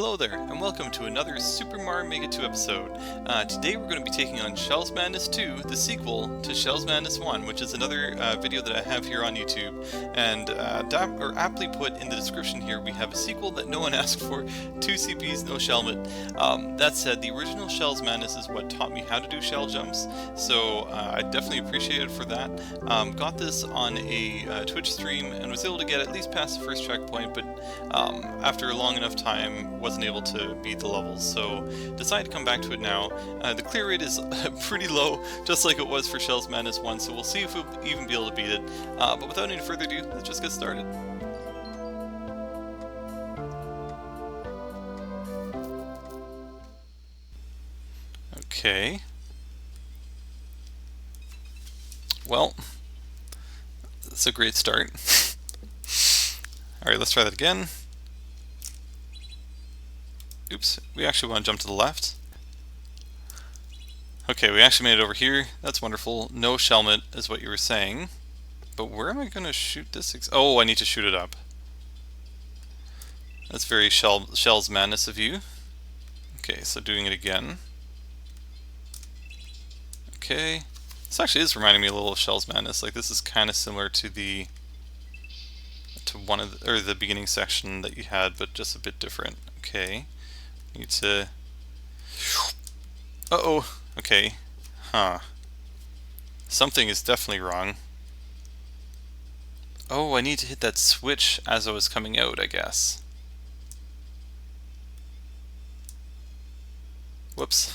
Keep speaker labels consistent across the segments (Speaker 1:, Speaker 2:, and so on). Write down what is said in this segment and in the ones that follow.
Speaker 1: Hello there, and welcome to another Super Mario Mega 2 episode. Today we're going to be taking on Shells Madness 2, the sequel to Shells Madness 1, which is another video that I have here on YouTube. And aptly put in the description here, we have a sequel that no one asked for, 2 CPs, no Shellmet. That said, the original Shells Madness is what taught me how to do shell jumps, so I definitely appreciate it for that. Got this on a Twitch stream and was able to get at least past the first checkpoint, but after a long enough time wasn't able to beat the levels, so decided to come back to it now. The clear rate is pretty low, just like it was for Shells Madness 1, so we'll see if we'll even be able to beat it. But without any further ado, let's just get started. Okay. Well, that's a great start. Alright, let's try that again. Oops, we actually want to jump to the left. Okay, we actually made it over here. That's wonderful. No Shellmet is what you were saying. But where am I going to shoot this? Oh, I need to shoot it up. That's very Shells Madness of you. Okay, so doing it again. Okay. This actually is reminding me a little of Shells Madness. Like, this is kind of similar to the the beginning section that you had, but just a bit different. Okay. Need to... Uh-oh. Okay. Huh. Something is definitely wrong. Oh, I need to hit that switch as I was coming out, I guess. Whoops.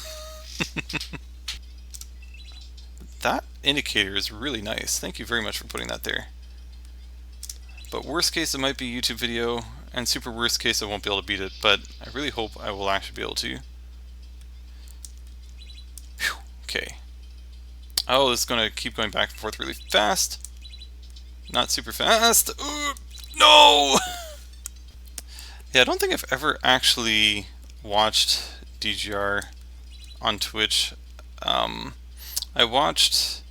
Speaker 1: That indicator is really nice. Thank you very much for putting that there. But worst case, it might be a YouTube video, and super worst case, I won't be able to beat it, but I really hope I will actually be able to. Whew. Okay. Oh, this is going to keep going back and forth really fast. Not super fast. Ooh, no! Yeah, I don't think I've ever actually watched DGR on Twitch. I watched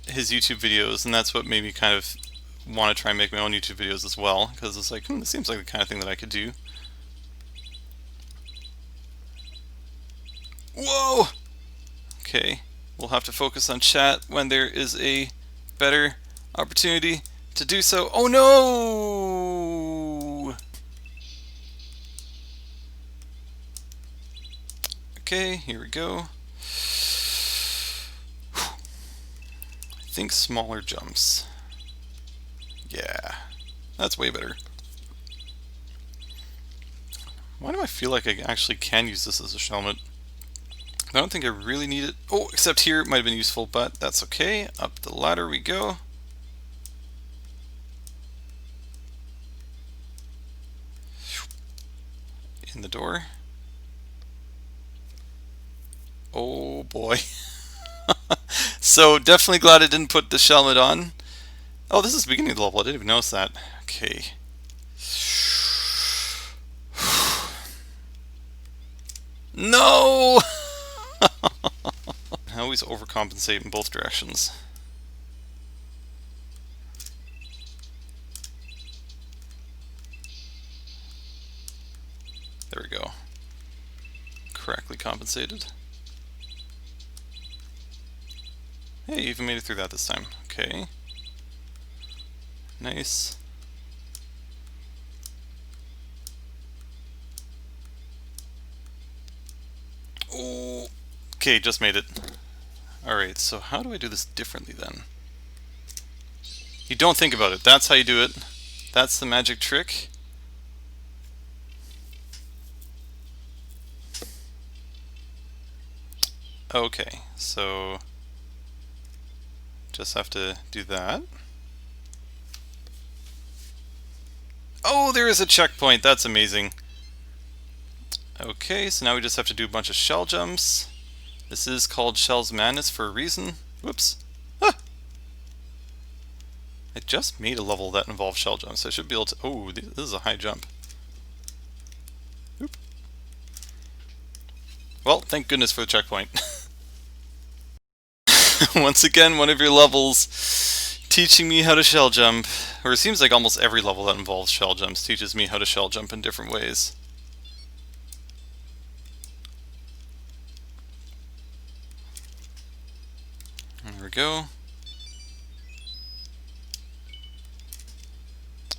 Speaker 1: his YouTube videos, and that's what made me kind of want to try and make my own YouTube videos as well, because it's like, this seems like the kind of thing that I could do. Whoa! Okay, we'll have to focus on chat when there is a better opportunity to do so. Oh no! Okay, here we go. I think smaller jumps. Yeah, that's way better. Why do I feel like I actually can use this as a Shellmet? I don't think I really need it. Oh, except here it might have been useful, but that's okay. Up the ladder we go. In the door. Oh boy. So definitely glad I didn't put the Shellmet on. Oh, this is the beginning of the level. I didn't even notice that. Okay. No! I always overcompensate in both directions. There we go. Correctly compensated. Hey, you even made it through that this time. Okay. Nice. Oh, okay, just made it. Alright, so how do I do this differently then? You don't think about it. That's how you do it. That's the magic trick. Okay, so just have to do that. Oh, there is a checkpoint. That's amazing. Okay, so now we just have to do a bunch of shell jumps. This is called Shells Madness for a reason. Whoops. Ah! I just made a level that involves shell jumps, so I should be able to... Oh, this is a high jump. Oop. Well, thank goodness for the checkpoint. Once again, one of your levels teaching me how to shell jump. Or it seems like almost every level that involves shell jumps teaches me how to shell jump in different ways. go.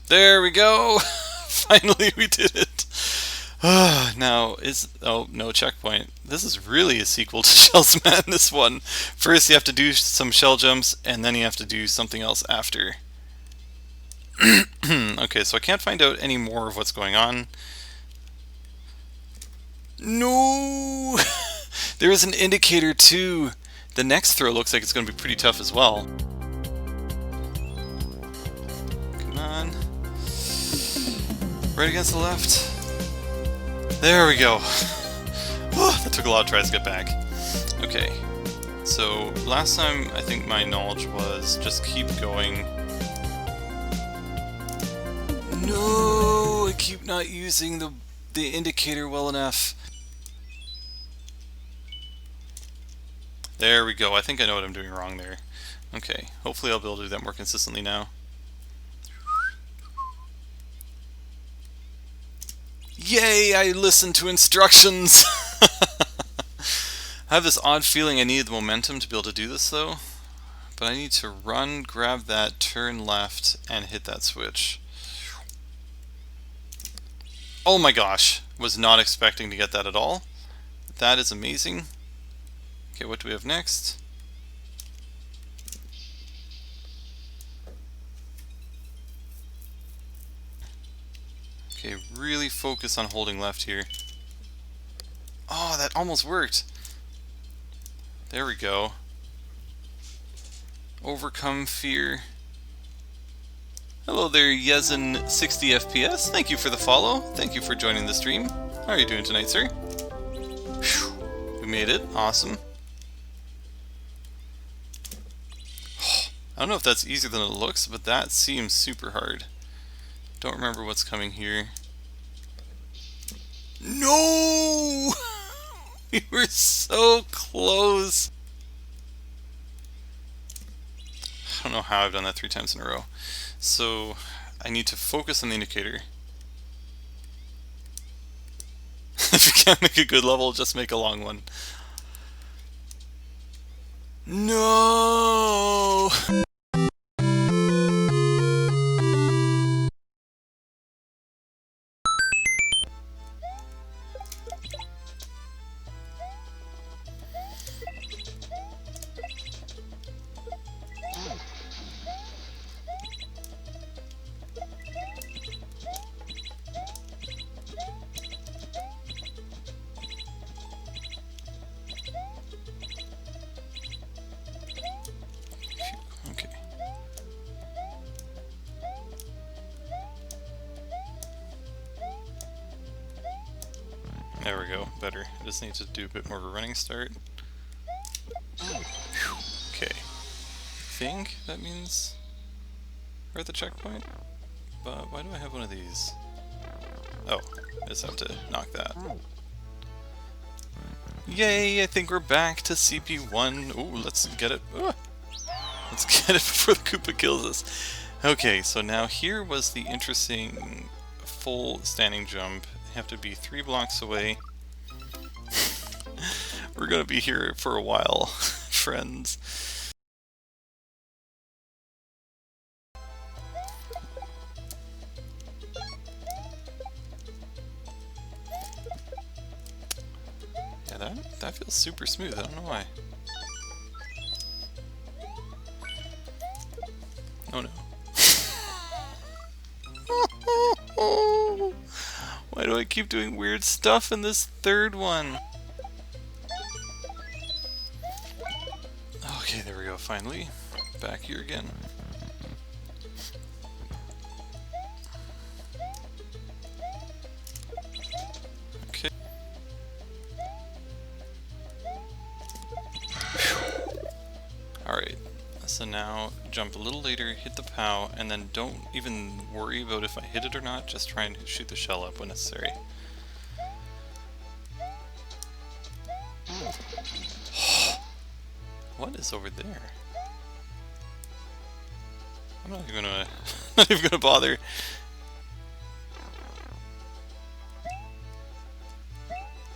Speaker 1: There we go! Finally we did it! Now, oh, no checkpoint. This is really a sequel to Shell's Madness 1. First you have to do some shell jumps, and then you have to do something else after. Okay, so I can't find out any more of what's going on. No! There is an indicator too! The next throw looks like it's going to be pretty tough as well. Come on. Right against the left. There we go. Oh, that took a lot of tries to get back. Okay. So, last time I think my knowledge was just keep going. No! I keep not using the indicator well enough. There we go. I think I know what I'm doing wrong there. Okay. Hopefully I'll be able to do that more consistently now. Yay! I listened to instructions! I have this odd feeling I need the momentum to be able to do this though. But I need to run, grab that, turn left, and hit that switch. Oh my gosh! Was not expecting to get that at all. That is amazing. Okay, what do we have next? Okay, really focus on holding left here. Oh, that almost worked. There we go. Overcome fear. Hello there, Yezen 60 FPS. Thank you for the follow. Thank you for joining the stream. How are you doing tonight, sir? Whew. We made it. Awesome. I don't know if that's easier than it looks, but that seems super hard. Don't remember what's coming here. No! We were so close. I don't know how I've done that 3 times in a row. So I need to focus on the indicator. If you can't make a good level, just make a long one. No! Okay. There we go, better. I just need to do a bit more of a running start. Okay. I think that means we're at the checkpoint. But why do I have one of these? Oh, I just have to knock that. Yay, I think we're back to CP1. Ooh, let's get it. Let's get it before the Koopa kills us. Okay, so now here was the interesting full standing jump. You have to be 3 blocks away. We're gonna be here for a while, friends. Yeah, that feels super smooth. I don't know why. Oh no. Why do I keep doing weird stuff in this third one? Okay, there we go, finally. Back here again. Okay. Alright, so now jump a little later, hit the POW, and then don't even worry about if I hit it or not, just try and shoot the shell up when necessary. What is over there? I'm not even gonna bother.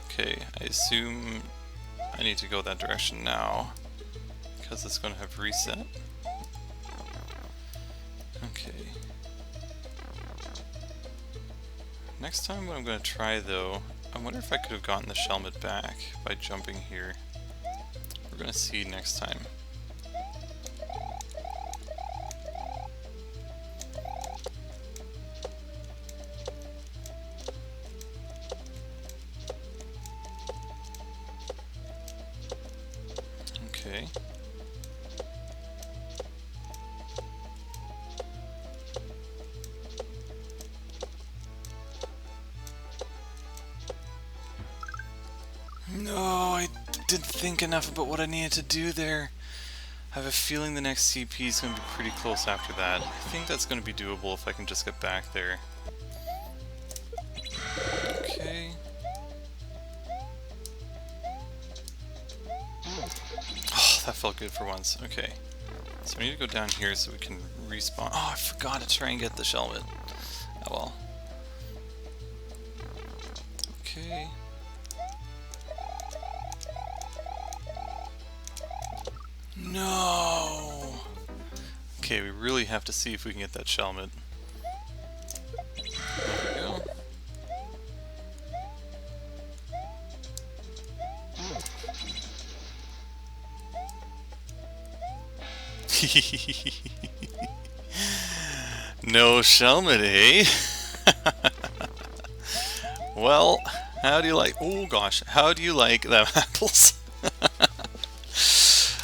Speaker 1: Okay, I assume I need to go that direction now. because it's going to have reset. Okay. Next time what I'm going to try though, I wonder if I could have gotten the Shelmet back by jumping here. We're going to see next time. Okay. No, I didn't think enough about what I needed to do there. I have a feeling the next CP is going to be pretty close after that. I think that's going to be doable if I can just get back there. Okay. Oh, that felt good for once. Okay. So we need to go down here so we can respawn. Oh, I forgot to try and get the Shelmet. Oh well. Okay. No! Okay, we really have to see if we can get that Shelmet. There we go. No Shelmet, eh? Well, how do you like... Oh gosh, how do you like them apples?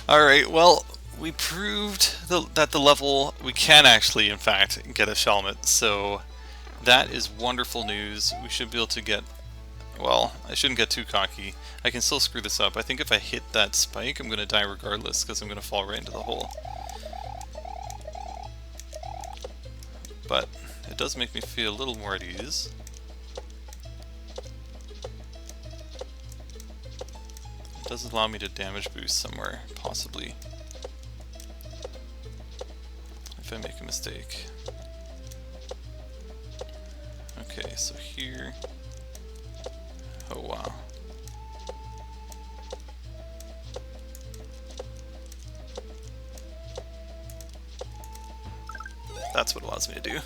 Speaker 1: Alright, well, we proved that the level, we can actually, in fact, get a Shelmet, so that is wonderful news. We should be able to get... Well, I shouldn't get too cocky. I can still screw this up. I think if I hit that spike, I'm going to die regardless, because I'm going to fall right into the hole. But it does make me feel a little more at ease. It does allow me to damage boost somewhere, possibly. If I make a mistake. Okay, so here... Oh wow. That's what allows me to do.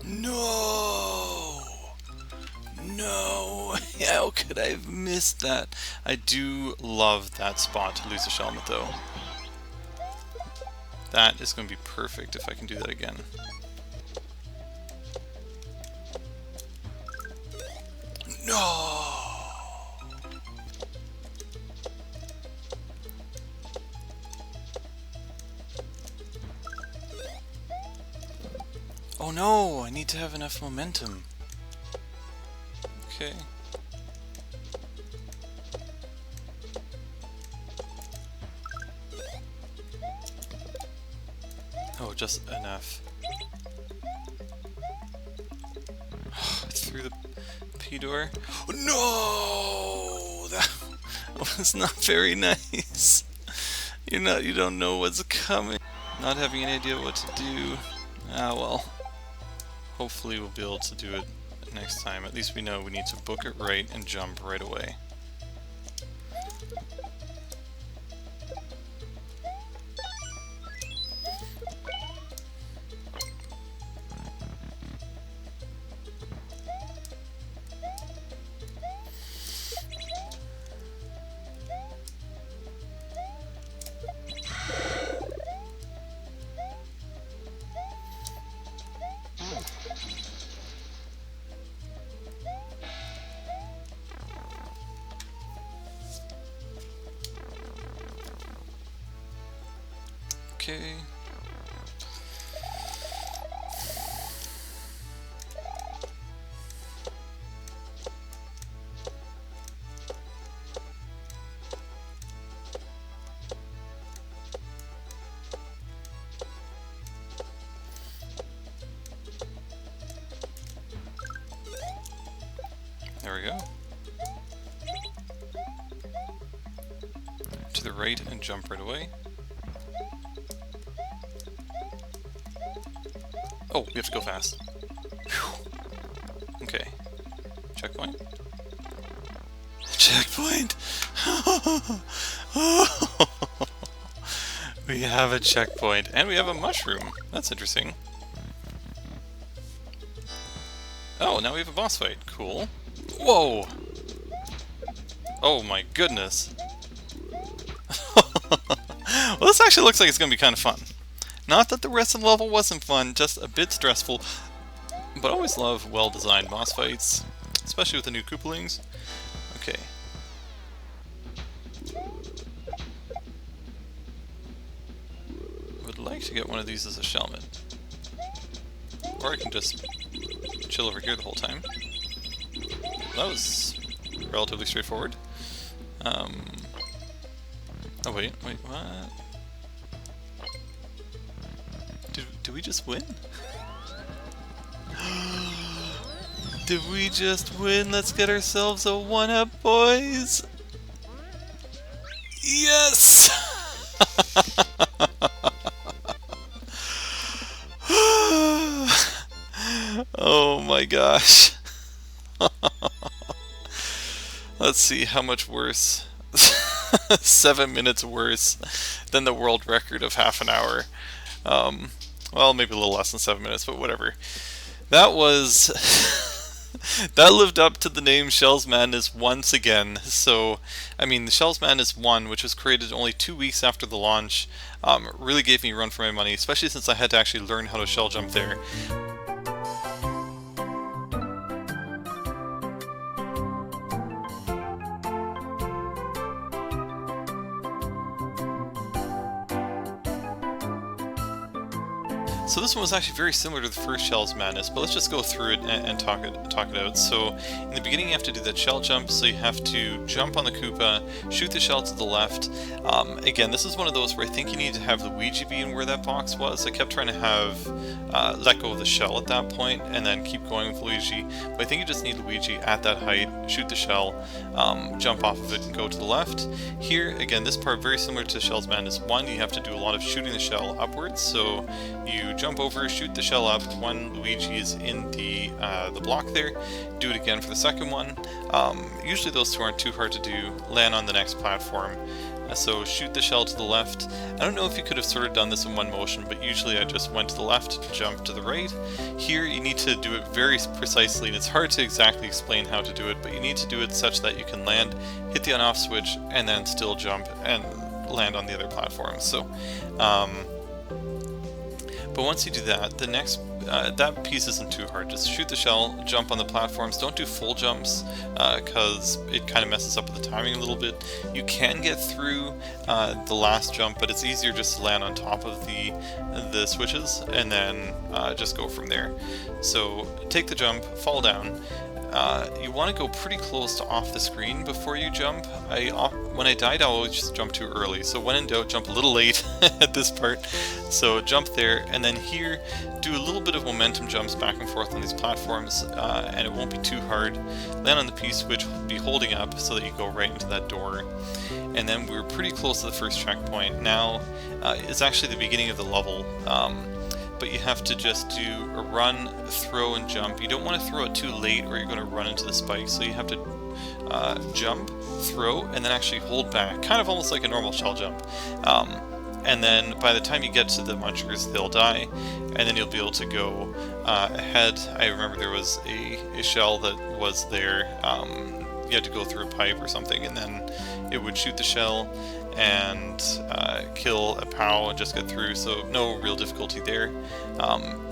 Speaker 1: No! No! How could I have missed that? I do love that spot to lose a Shelmet though. That is going to be perfect if I can do that again. No! Oh no! I need to have enough momentum. Okay. Oh, just enough. Through the P-door. Oh, no! That was not very nice. You don't know what's coming. Not having any idea what to do. Ah, well. Hopefully we'll be able to do it next time. At least we know we need to book it right and jump right away. Okay. There we go. To the right and jump right away. Oh, we have to go fast. Whew. Okay. Checkpoint. checkpoint! We have a checkpoint, and we have a mushroom. That's interesting. Oh, now we have a boss fight. Cool. Whoa! Oh my goodness. Well, this actually looks like it's going to be kind of fun. Not that the rest of the level wasn't fun, just a bit stressful. But I always love well-designed boss fights, especially with the new Koopalings. Okay. Would like to get one of these as a Shelmet. Or I can just chill over here the whole time. That was relatively straightforward. Oh wait, what? Did we just win? Did we just win? Let's get ourselves a 1-up, boys! Yes! Oh my gosh. Let's see how much worse. 7 minutes worse than the world record of half an hour. Well, maybe a little less than 7 minutes, but whatever. That was... that lived up to the name Shells Madness once again. So, I mean, the Shells Madness 1, which was created only 2 weeks after the launch, really gave me a run for my money, especially since I had to actually learn how to shell jump there. So this one was actually very similar to the first Shells Madness, but let's just go through it and talk it out. So in the beginning you have to do that shell jump, so you have to jump on the Koopa, shoot the shell to the left. Again, this is one of those where I think you need to have Luigi be in where that box was. I kept trying to have let go of the shell at that point and then keep going with Luigi, but I think you just need Luigi at that height, shoot the shell, jump off of it and go to the left. Here, again, this part very similar to Shells Madness 1, you have to do a lot of shooting the shell upwards, so you jump over, shoot the shell up when Luigi is in the block there, do it again for the second one. Usually those two aren't too hard to do, land on the next platform. So shoot the shell to the left. I don't know if you could have sort of done this in one motion, but usually I just went to the left, jump to the right. Here you need to do it very precisely, and it's hard to exactly explain how to do it, but you need to do it such that you can land, hit the on-off switch, and then still jump and land on the other platform. So, but once you do that, the next, that piece isn't too hard. Just shoot the shell, jump on the platforms. Don't do full jumps, because it kind of messes up with the timing a little bit. You can get through the last jump, but it's easier just to land on top of the switches, and then just go from there. So take the jump, fall down. You want to go pretty close to off the screen before you jump. When I died, I always just jump too early. So when in doubt, jump a little late at this part. So jump there, and then here, do a little bit of momentum jumps back and forth on these platforms, and it won't be too hard. Land on the piece which will be holding up so that you go right into that door. And then we're pretty close to the first checkpoint. Now, it's actually the beginning of the level. But you have to just do a run, throw, and jump. You don't want to throw it too late or you're going to run into the spike, so you have to jump, throw, and then actually hold back, kind of almost like a normal shell jump. And then by the time you get to the munchers, they'll die, and then you'll be able to go ahead. I remember there was a shell that was there. You had to go through a pipe or something, and then it would shoot the shell and kill a POW and just get through, so no real difficulty there.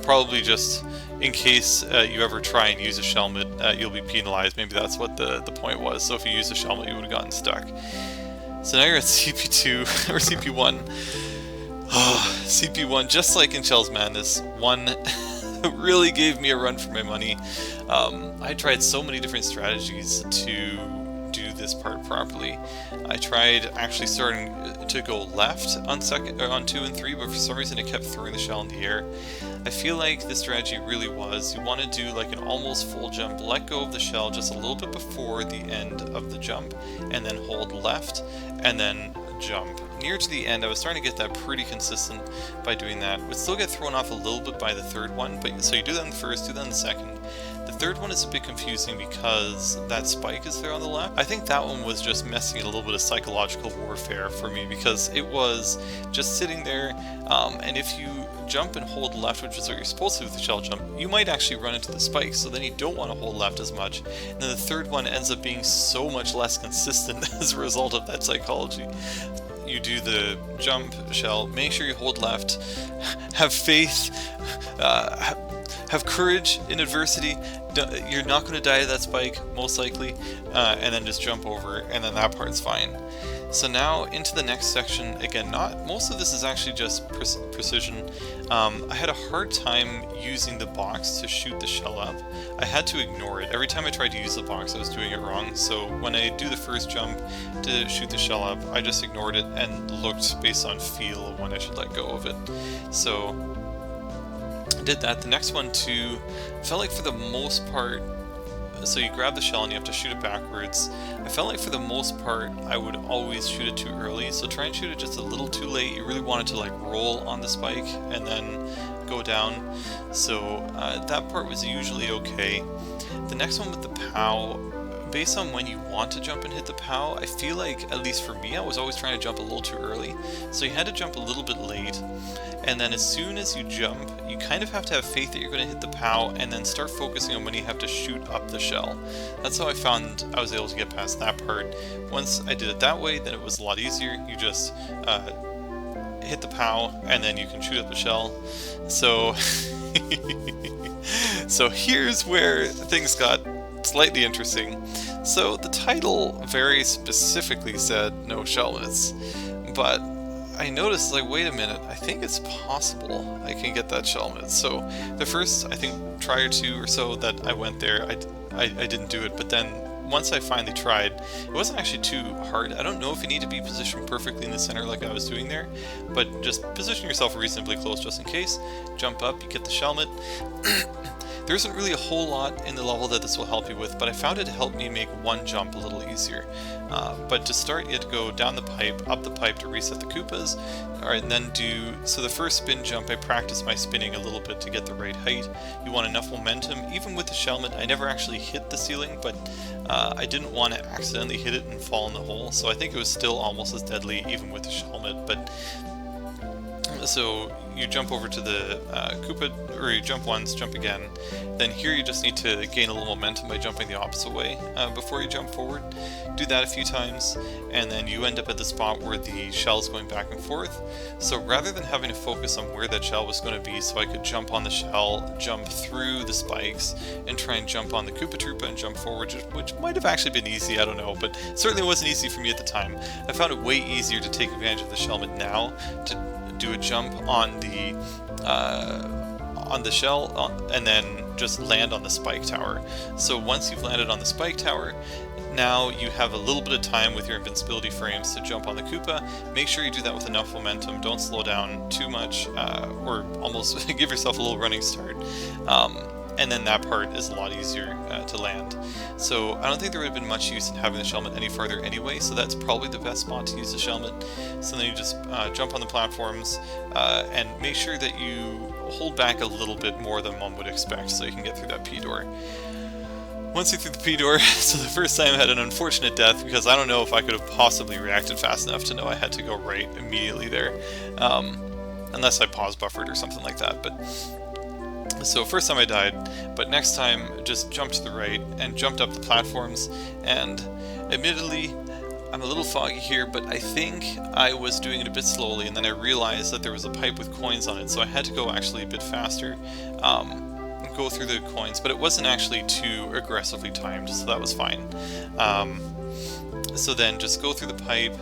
Speaker 1: Probably just in case you ever try and use a Shelmet, you'll be penalized. Maybe that's what the point was, so if you use a Shelmet you would have gotten stuck. So now you're at CP2, or CP1. Oh, CP1, just like in Shells Madness 1, really gave me a run for my money. I tried so many different strategies to do this part properly. I tried actually starting to go left on 2 and 3, but for some reason it kept throwing the shell in the air. I feel like the strategy really was, you want to do like an almost full jump, let go of the shell just a little bit before the end of the jump, and then hold left, and then jump. Near to the end, I was starting to get that pretty consistent by doing that. Would still get thrown off a little bit by the third one, but so you do that in the first, do that in the second. The third one is a bit confusing because that spike is there on the left. I think that one was just messing a little bit of psychological warfare for me because it was just sitting there, and if you jump and hold left, which is what you're supposed to do with the shell jump, you might actually run into the spike, so then you don't want to hold left as much. And then the third one ends up being so much less consistent as a result of that psychology. You do the jump shell, make sure you hold left, have faith, have courage in adversity. You're not going to die to that spike, most likely, and then just jump over, and then that part's fine. So now into the next section. Again, most of this is actually just precision. I had a hard time using the box to shoot the shell up. I had to ignore it. Every time I tried to use the box, I was doing it wrong. So when I do the first jump to shoot the shell up, I just ignored it and looked based on feel of when I should let go of it. So I did that. The next one too, felt like for the most part, so you grab the shell and you have to shoot it backwards. I felt like for the most part I would always shoot it too early, so try and shoot it just a little too late. You really want it to like roll on the spike and then go down. So that part was usually okay. The next one with the POW, based on when you want to jump and hit the POW, I feel like, at least for me, I was always trying to jump a little too early. So you had to jump a little bit late, and then as soon as you jump, you kind of have to have faith that you're going to hit the POW, and then start focusing on when you have to shoot up the shell. That's how I found I was able to get past that part. Once I did it that way, then it was a lot easier. You just hit the POW, and then you can shoot up the shell. So, so here's where things got slightly interesting. So the title very specifically said no shell miss, but I noticed, like, wait a minute, I think it's possible I can get that shell miss. So the first, I think, try or two or so that I went there, I didn't do it, but then once I finally tried, it wasn't actually too hard. I don't know if you need to be positioned perfectly in the center like I was doing there, but just position yourself reasonably close just in case. Jump up, you get the shellmet. There isn't really a whole lot in the level that this will help you with, but I found it helped me make one jump a little easier. But to start, you have to go down the pipe, up the pipe to reset the Koopas, and then so the first spin jump, I practiced my spinning a little bit to get the right height. You want enough momentum. Even with the shellmet, I never actually hit the ceiling, but I didn't want to accidentally hit it and fall in the hole, so I think it was still almost as deadly even with the shellmet. But so you jump over to the Koopa, or you jump once, jump again. Then here you just need to gain a little momentum by jumping the opposite way before you jump forward. Do that a few times, and then you end up at the spot where the shell's going back and forth. So rather than having to focus on where that shell was going to be, so I could jump on the shell, jump through the spikes, and try and jump on the Koopa Troopa and jump forward, which might have actually been easy, I don't know, but certainly wasn't easy for me at the time. I found it way easier to take advantage of the shellmet now, to do a jump on the shell and then just land on the spike tower. So once you've landed on the spike tower, now you have a little bit of time with your invincibility frames to jump on the Koopa. Make sure you do that with enough momentum. Don't slow down too much, or almost give yourself a little running start. And then that part is a lot easier to land. So I don't think there would have been much use in having the shellmet any farther anyway, so that's probably the best spot to use the shellmet. So then you just jump on the platforms and make sure that you hold back a little bit more than one would expect so you can get through that P door. Once you're through the P door, so the first time I had an unfortunate death because I don't know if I could have possibly reacted fast enough to know I had to go right immediately there. Unless I pause buffered or something like that, but... So first time I died, but next time just jumped to the right and jumped up the platforms, and admittedly I'm a little foggy here, but I think I was doing it a bit slowly, and then I realized that there was a pipe with coins on it, so I had to go actually a bit faster, go through the coins, but it wasn't actually too aggressively timed, so that was fine. So then just go through the pipe,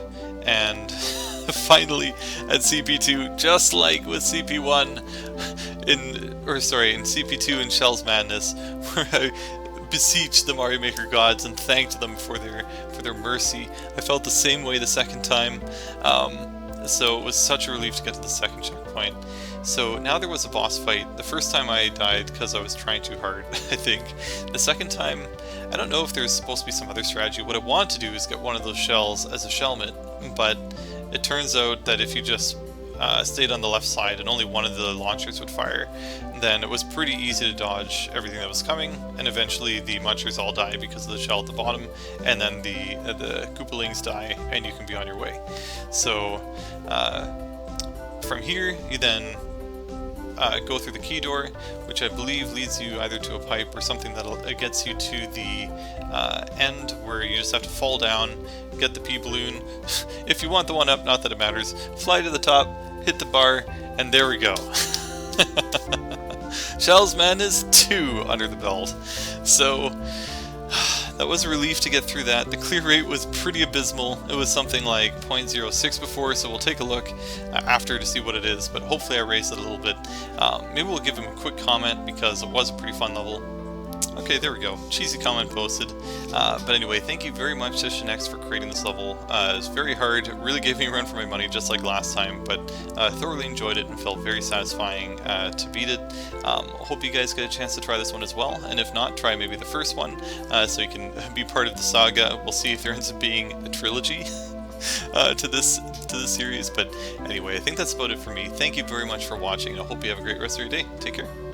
Speaker 1: and finally at CP2, just like with CP1 in CP2 in Shell's Madness, where I beseeched the Mario Maker gods and thanked them for their mercy. I felt the same way the second time, so it was such a relief to get to the second checkpoint. So now there was a boss fight. The first time I died because I was trying too hard, I think. The second time, I don't know if there's supposed to be some other strategy. What I want to do is get one of those shells as a shellmet, but it turns out that if you just stayed on the left side and only one of the launchers would fire, then it was pretty easy to dodge everything that was coming, and eventually the munchers all die because of the shell at the bottom, and then the Koopalings die, and you can be on your way. So from here, you then go through the key door, which I believe leads you either to a pipe or something that gets you to the end, where you just have to fall down, get the pea balloon. If you want the one up, not that it matters, fly to the top, hit the bar, and there we go. Shells Madness 2 under the belt. So that was a relief to get through that. The clear rate was pretty abysmal. It was something like 0.06 before, so we'll take a look after to see what it is, but hopefully I raised it a little bit. Maybe we'll give him a quick comment because it was a pretty fun level. Okay, there we go. Cheesy comment posted. But anyway, thank you very much to Shinexx for creating this level. It was very hard. It really gave me a run for my money, just like last time, but thoroughly enjoyed it and felt very satisfying to beat it. Hope you guys get a chance to try this one as well, and if not, try maybe the first one, so you can be part of the saga. We'll see if there ends up being a trilogy to this series, but anyway, I think that's about it for me. Thank you very much for watching, and I hope you have a great rest of your day. Take care.